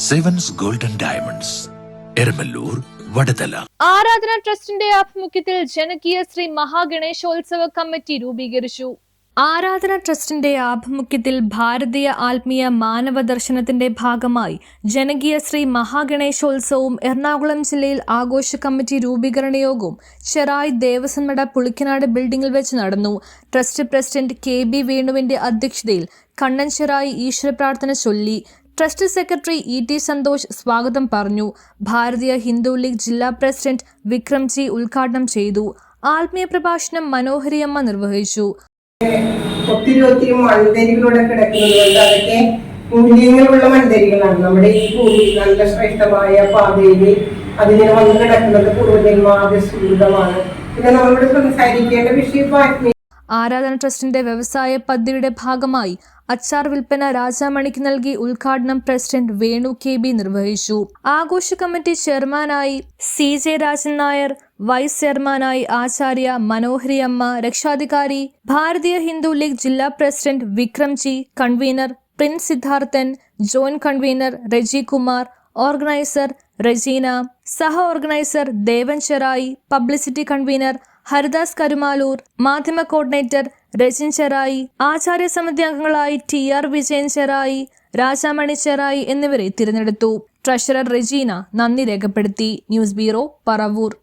Sevens golden diamonds, Eramalloor, Vadathala. Aradhana ട്രസ്റ്റിന്റെ ആഭിമുഖ്യത്തിൽ ജനകീയ ശ്രീ മഹാഗണേശോത്സവ കമ്മിറ്റി രൂപീകരിച്ചു. ആരാധന ട്രസ്റ്റിന്റെ ആഭിമുഖ്യത്തിൽ ഭാരതീയ ആത്മീയ മാനവ ദർശനത്തിന്റെ ഭാഗമായി ജനകീയ ശ്രീ മഹാഗണേശോത്സവവും എറണാകുളം ജില്ലയിൽ ആഘോഷ കമ്മിറ്റി രൂപീകരണ യോഗവും ചെറായി ദേവസ്വംമഠ പുളിക്കനാട് ബിൽഡിംഗിൽ വെച്ച് നടന്നു. ട്രസ്റ്റ് പ്രസിഡന്റ് KB വേണുവിന്റെ അധ്യക്ഷതയിൽ കണ്ണൻ ചെറായി ഈശ്വര പ്രാർത്ഥന ചൊല്ലി. ട്രസ്റ്റ് സെക്രട്ടറി ET സന്തോഷ് സ്വാഗതം പറഞ്ഞു. ഭാരതീയ ഹിന്ദു ലീഗ് ജില്ലാ പ്രസിഡന്റ് വിക്രംജി ഉദ്ഘാടനം ചെയ്തു. ആത്മീയ പ്രഭാഷണം മനോഹരിയമ്മ നിർവഹിച്ചു. ഒത്തിരി മൺതരികളൂടെ കിടക്കുന്നതുകൊണ്ട് അതൊക്കെ മൂല്യങ്ങളുള്ള മൺതരികളാണ്. നമ്മുടെ ഈ ഭൂമി നല്ല ശ്രേഷ്ഠമായ പാതയിൽ അതിങ്ങനെ വന്നു കിടക്കുന്നത് പൂർവ്വജന്മാരുടെ സുഹൃതമാണ്. പിന്നെ നമ്മളിവിടെ സംസാരിക്കേണ്ട വിഷയം ആരാധന ട്രസ്റ്റിന്റെ വ്യവസായ പദ്ധതിയുടെ ഭാഗമായി അച്ചാർ വിൽപ്പന രാജാമണിക്ക് നൽകി ഉദ്ഘാടനം പ്രസിഡന്റ് വേണു KB നിർവഹിച്ചു. ആഘോഷ കമ്മിറ്റി ചെയർമാനായി CJ രാജൻ നായർ, വൈസ് ചെയർമാനായി ആചാര്യ മനോഹരിയമ്മ, രക്ഷാധികാരി ഭാരതീയ ഹിന്ദു ലീഗ് ജില്ലാ president Vikramji, convener Prince Siddharthan, joint convener Reji Kumar, organiser Regina, സഹ organiser Devan Cherai, publicity convener Haridas Karumalloor, മാധ്യമ കോർഡിനേറ്റർ രജിൻ ചെറായി, ആചാര്യ സമിതി അംഗങ്ങളായി TR വിജയൻ ചെറായി, രാജാമണി ചെറായി എന്നിവരെ തിരഞ്ഞെടുത്തു. ട്രഷറർ റെജീന നന്ദി രേഖപ്പെടുത്തി. News bureau, Paravur.